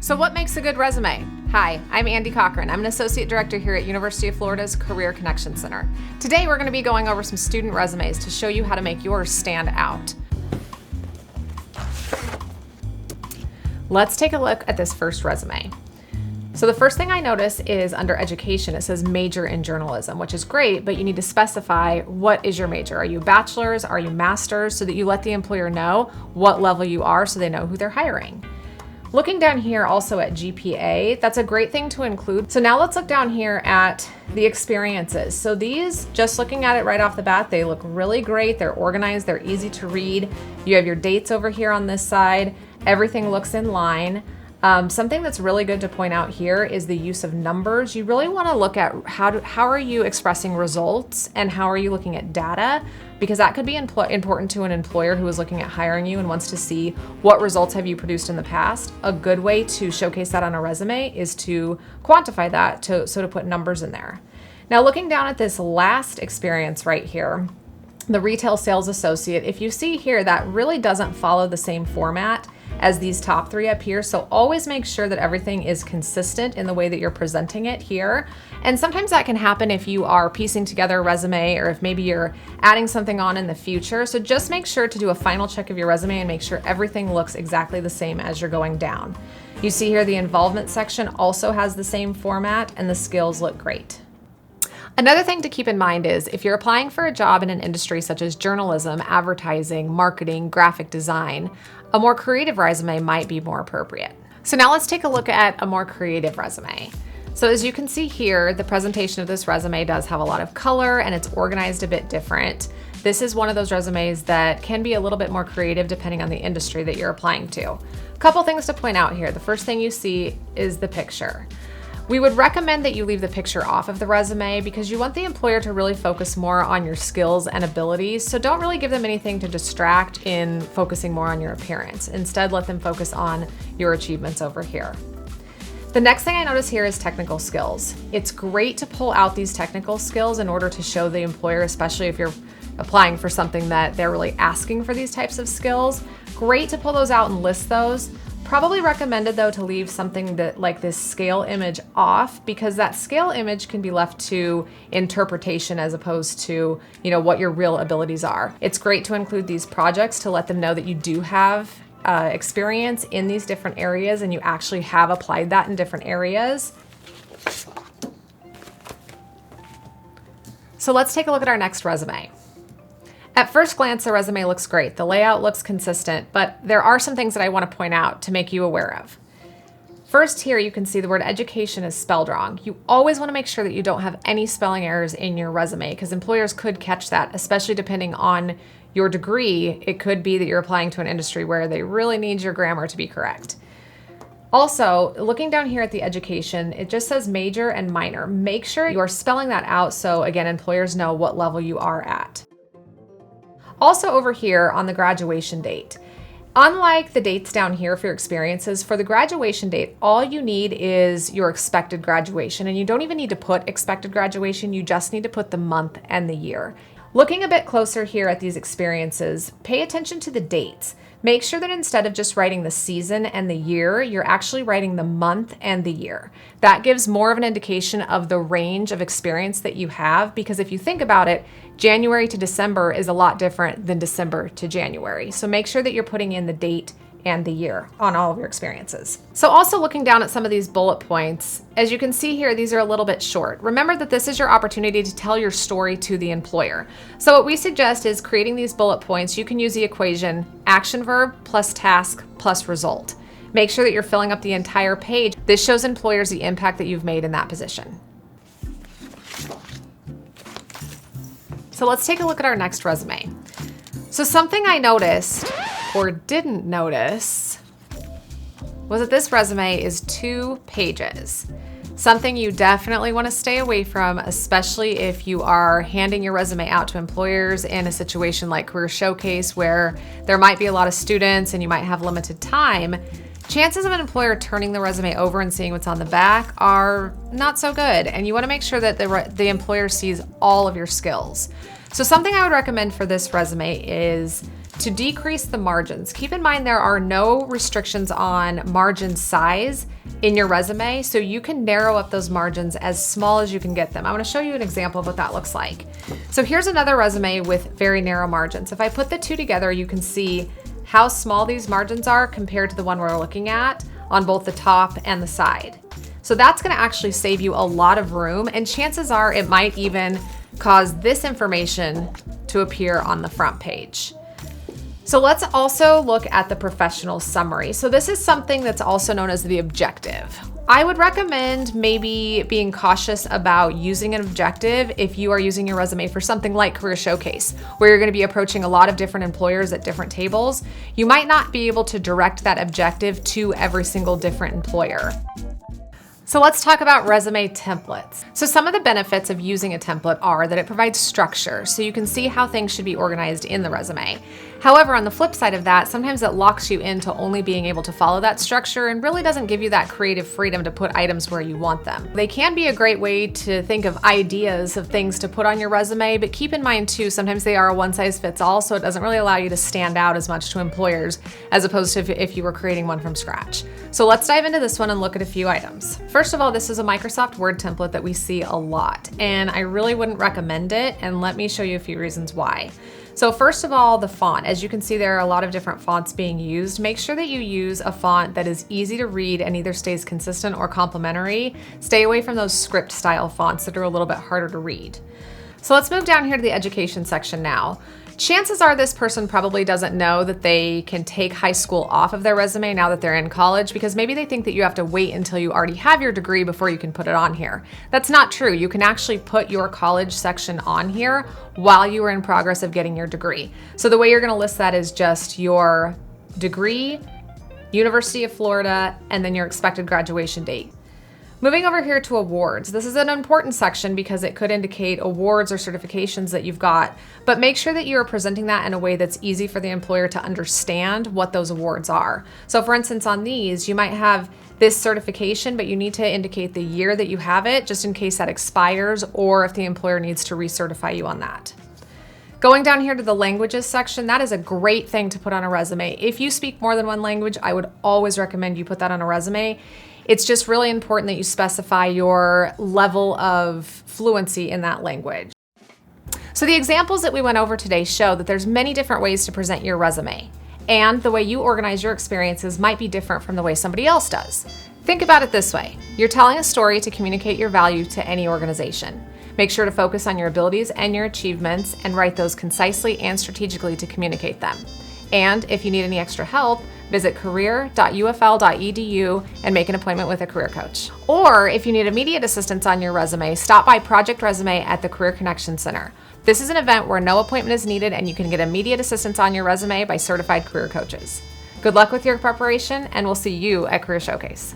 So what makes a good resume? Hi, I'm Andy Cochran. I'm an Associate Director here at University of Florida's Career Connection Center. Today we're going to be going over some student resumes to show you how to make yours stand out. Let's take a look at this first resume. So the first thing I notice is under education, it says major in journalism, which is great, but you need to specify what is your major. Are you bachelor's? Are you master's? So that you let the employer know what level you are so they know who they're hiring. Looking down here also at GPA, that's a great thing to include. So now let's look down here at the experiences. So these, just looking at it right off the bat, they look really great. They're organized, they're easy to read. You have your dates over here on this side. Everything looks in line. Something that's really good to point out here is the use of numbers. You really want to look at how are you expressing results and how are you looking at data, because that could be important to an employer who is looking at hiring you and wants to see what results have you produced in the past. A good way to showcase that on a resume is to quantify that, to put numbers in there. Now looking down at this last experience right here, the retail sales associate, if you see here, that really doesn't follow the same format as these top three up here. So always make sure that everything is consistent in the way that you're presenting it here. And sometimes that can happen if you are piecing together a resume or if maybe you're adding something on in the future. So just make sure to do a final check of your resume and make sure everything looks exactly the same as you're going down. You see here the involvement section also has the same format and the skills look great. Another thing to keep in mind is if you're applying for a job in an industry such as journalism, advertising, marketing, graphic design, a more creative resume might be more appropriate. So now let's take a look at a more creative resume. So as you can see here, the presentation of this resume does have a lot of color and it's organized a bit different. This is one of those resumes that can be a little bit more creative depending on the industry that you're applying to. A couple things to point out here. The first thing you see is the picture. We would recommend that you leave the picture off of the resume because you want the employer to really focus more on your skills and abilities. So don't really give them anything to distract in focusing more on your appearance. Instead, let them focus on your achievements over here. The next thing I notice here is technical skills. It's great to pull out these technical skills in order to show the employer, especially if you're applying for something that they're really asking for these types of skills. Great to pull those out and list those. Probably recommended though to leave something that like this scale image off because that scale image can be left to interpretation as opposed to, what your real abilities are. It's great to include these projects to let them know that you do have experience in these different areas and you actually have applied that in different areas. So let's take a look at our next resume. At first glance, the resume looks great. The layout looks consistent, but there are some things that I want to point out to make you aware of. First here, you can see the word education is spelled wrong. You always want to make sure that you don't have any spelling errors in your resume because employers could catch that, especially depending on your degree. It could be that you're applying to an industry where they really need your grammar to be correct. Also, looking down here at the education, it just says major and minor. Make sure you're spelling that out so, again, employers know what level you are at. Also over here on the graduation date, unlike the dates down here for your experiences, for the graduation date, all you need is your expected graduation, and you don't even need to put expected graduation, you just need to put the month and the year. Looking a bit closer here at these experiences, pay attention to the dates. Make sure that instead of just writing the season and the year, you're actually writing the month and the year. That gives more of an indication of the range of experience that you have, because if you think about it, January to December is a lot different than December to January. So make sure that you're putting in the date and the year on all of your experiences. So also looking down at some of these bullet points, as you can see here, these are a little bit short. Remember that this is your opportunity to tell your story to the employer. So what we suggest is creating these bullet points. You can use the equation action verb plus task plus result. Make sure that you're filling up the entire page. This shows employers the impact that you've made in that position. So let's take a look at our next resume. So something I noticed or didn't notice was that this resume is 2 pages. Something you definitely want to stay away from, especially if you are handing your resume out to employers in a situation like Career Showcase where there might be a lot of students and you might have limited time. Chances of an employer turning the resume over and seeing what's on the back are not so good, and you want to make sure that the employer sees all of your skills. So something I would recommend for this resume is to decrease the margins. Keep in mind there are no restrictions on margin size in your resume, so you can narrow up those margins as small as you can get them. I want to show you an example of what that looks like. So here's another resume with very narrow margins. If I put the two together, you can see how small these margins are compared to the one we're looking at on both the top and the side. So that's going to actually save you a lot of room, and chances are it might even cause this information to appear on the front page. So let's also look at the professional summary. So this is something that's also known as the objective. I would recommend maybe being cautious about using an objective if you are using your resume for something like Career Showcase, where you're going to be approaching a lot of different employers at different tables. You might not be able to direct that objective to every single different employer. So let's talk about resume templates. So some of the benefits of using a template are that it provides structure, so you can see how things should be organized in the resume. However, on the flip side of that, sometimes it locks you into only being able to follow that structure and really doesn't give you that creative freedom to put items where you want them. They can be a great way to think of ideas of things to put on your resume, but keep in mind too, sometimes they are a one-size-fits-all, so it doesn't really allow you to stand out as much to employers as opposed to if you were creating one from scratch. So let's dive into this one and look at a few items. First of all, this is a Microsoft Word template that we see a lot, and I really wouldn't recommend it, and let me show you a few reasons why. So first of all, the font. As you can see, there are a lot of different fonts being used. Make sure that you use a font that is easy to read and either stays consistent or complementary. Stay away from those script style fonts that are a little bit harder to read. So let's move down here to the education section now. Chances are this person probably doesn't know that they can take high school off of their resume now that they're in college, because maybe they think that you have to wait until you already have your degree before you can put it on here. That's not true. You can actually put your college section on here while you are in progress of getting your degree. So the way you're going to list that is just your degree, University of Florida, and then your expected graduation date. Moving over here to awards. This is an important section because it could indicate awards or certifications that you've got, but make sure that you are presenting that in a way that's easy for the employer to understand what those awards are. So for instance, on these, you might have this certification, but you need to indicate the year that you have it, just in case that expires or if the employer needs to recertify you on that. Going down here to the languages section, that is a great thing to put on a resume. If you speak more than one language, I would always recommend you put that on a resume. It's just really important that you specify your level of fluency in that language. So the examples that we went over today show that there's many different ways to present your resume, and the way you organize your experiences might be different from the way somebody else does. Think about it this way. You're telling a story to communicate your value to any organization. Make sure to focus on your abilities and your achievements and write those concisely and strategically to communicate them. And if you need any extra help, visit career.ufl.edu and make an appointment with a career coach. Or if you need immediate assistance on your resume, stop by Project Resume at the Career Connection Center. This is an event where no appointment is needed and you can get immediate assistance on your resume by certified career coaches. Good luck with your preparation, and we'll see you at Career Showcase.